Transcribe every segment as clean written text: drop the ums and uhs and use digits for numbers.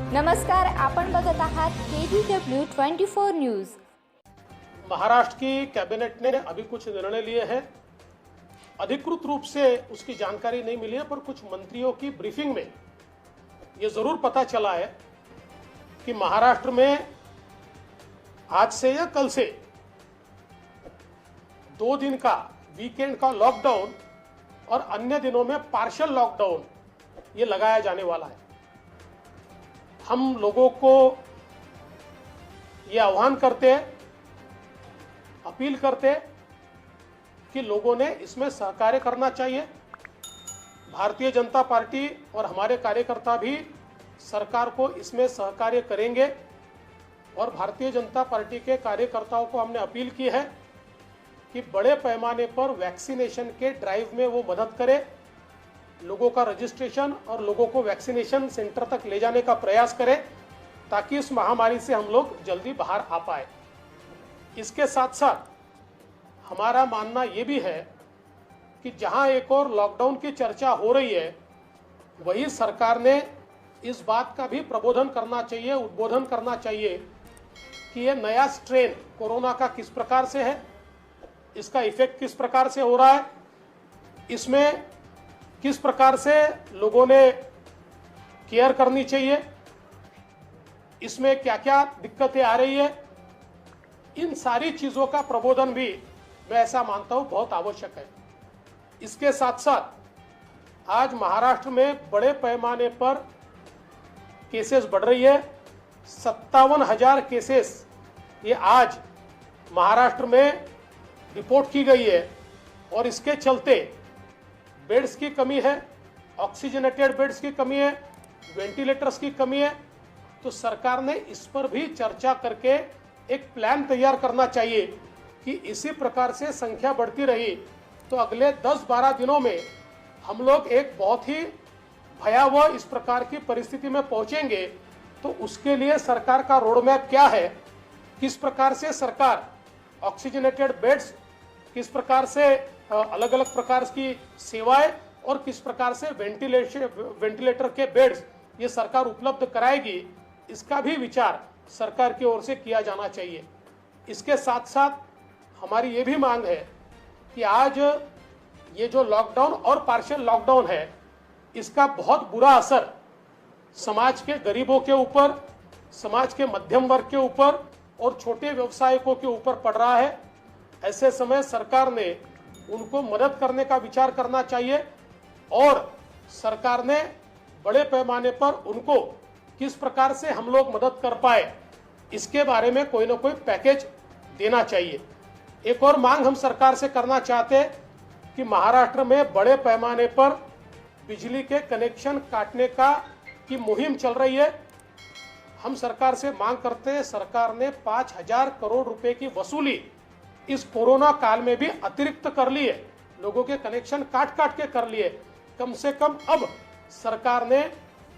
नमस्कार, आपण बघत आहात KBW24 न्यूज। महाराष्ट्र की कैबिनेट ने अभी कुछ निर्णय लिए हैं। अधिकृत रूप से उसकी जानकारी नहीं मिली है, पर कुछ मंत्रियों की ब्रीफिंग में ये जरूर पता चला है कि महाराष्ट्र में आज से या कल से 2 दिन का वीकेंड का लॉकडाउन और अन्य दिनों में पार्शियल लॉकडाउन ये लगाया जाने वाला है। हम लोगों को ये आह्वान करते हैं, अपील करते हैं कि लोगों ने इसमें सहकार्य करना चाहिए। भारतीय जनता पार्टी और हमारे कार्यकर्ता भी सरकार को इसमें सहकार्य करेंगे और भारतीय जनता पार्टी के कार्यकर्ताओं को हमने अपील की है कि बड़े पैमाने पर वैक्सीनेशन के ड्राइव में वो मदद करें, लोगों का रजिस्ट्रेशन और लोगों को वैक्सीनेशन सेंटर तक ले जाने का प्रयास करें ताकि इस महामारी से हम लोग जल्दी बाहर आ पाए। इसके साथ साथ हमारा मानना ये भी है कि जहां एक और लॉकडाउन की चर्चा हो रही है, वही सरकार ने इस बात का भी प्रबोधन करना चाहिए, उद्बोधन करना चाहिए कि ये नया स्ट्रेन कोरोना का किस प्रकार से है, इसका इफेक्ट किस प्रकार से हो रहा है, इसमें किस प्रकार से लोगों ने केयर करनी चाहिए, इसमें क्या क्या दिक्कतें आ रही है, इन सारी चीजों का प्रबोधन भी मैं ऐसा मानता हूं बहुत आवश्यक है। इसके साथ साथ आज महाराष्ट्र में बड़े पैमाने पर केसेस बढ़ रही है। 57,000 केसेस ये आज महाराष्ट्र में रिपोर्ट की गई है और इसके चलते बेड्स की कमी है, ऑक्सीजनेटेड बेड्स की कमी है, वेंटिलेटर्स की कमी है। तो सरकार ने इस पर भी चर्चा करके एक प्लान तैयार करना चाहिए कि इसी प्रकार से संख्या बढ़ती रही तो अगले 10-12 दिनों में हम लोग एक बहुत ही भयावह इस प्रकार की परिस्थिति में पहुंचेंगे। तो उसके लिए सरकार का रोड मैप क्या है, किस प्रकार से सरकार ऑक्सीजनेटेड बेड्स, किस प्रकार से अलग अलग प्रकार की सेवाएं और किस प्रकार से वेंटिलेटर के बेड्स ये सरकार उपलब्ध कराएगी, इसका भी विचार सरकार की ओर से किया जाना चाहिए। इसके साथ साथ हमारी ये भी मांग है कि आज ये जो लॉकडाउन और पार्शियल लॉकडाउन है, इसका बहुत बुरा असर समाज के गरीबों के ऊपर, समाज के मध्यम वर्ग के ऊपर और छोटे व्यवसायिकों के ऊपर पड़ रहा है। ऐसे समय सरकार ने उनको मदद करने का विचार करना चाहिए और सरकार ने बड़े पैमाने पर उनको किस प्रकार से हम लोग मदद कर पाए, इसके बारे में कोई ना कोई पैकेज देना चाहिए। एक और मांग हम सरकार से करना चाहते हैं कि महाराष्ट्र में बड़े पैमाने पर बिजली के कनेक्शन काटने की मुहिम चल रही है। हम सरकार से मांग करते हैं, सरकार ने 5,000 करोड़ रुपए की वसूली इस कोरोना काल में भी अतिरिक्त कर ली है, लोगों के कनेक्शन काट काट के कर लिए। कम से कम अब सरकार ने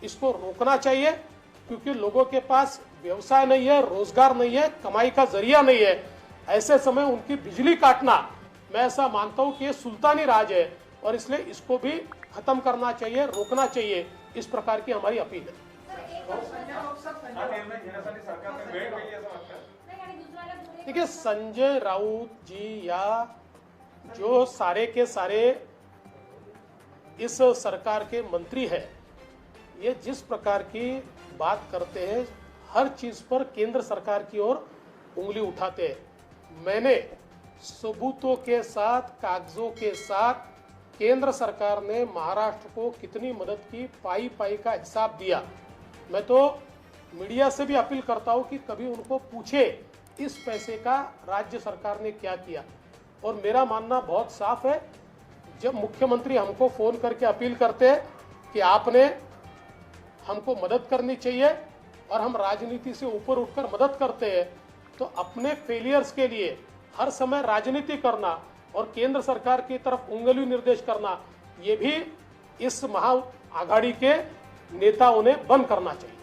इसको रोकना चाहिए क्योंकि लोगों के पास व्यवसाय नहीं है, रोजगार नहीं है, कमाई का जरिया नहीं है। ऐसे समय उनकी बिजली काटना, मैं ऐसा मानता हूं कि ये सुल्तानी राज है और इसलिए इसको भी खत्म करना चाहिए, रोकना चाहिए। इस प्रकार की हमारी अपील है। देखिए, संजय राउत जी या जो सारे के सारे इस सरकार के मंत्री हैं, ये जिस प्रकार की बात करते हैं, हर चीज पर केंद्र सरकार की ओर उंगली उठाते हैं। मैंने सबूतों के साथ, कागजों के साथ केंद्र सरकार ने महाराष्ट्र को कितनी मदद की, पाई पाई का हिसाब दिया। मैं तो मीडिया से भी अपील करता हूं कि कभी उनको पूछे इस पैसे का राज्य सरकार ने क्या किया। और मेरा मानना बहुत साफ है, जब मुख्यमंत्री हमको फोन करके अपील करते हैं कि आपने हमको मदद करनी चाहिए और हम राजनीति से ऊपर उठकर मदद करते हैं, तो अपने फेलियर्स के लिए हर समय राजनीति करना और केंद्र सरकार की तरफ उंगली निर्देश करना, ये भी इस महा आघाड़ी के नेताओं ने बंद करना चाहिए।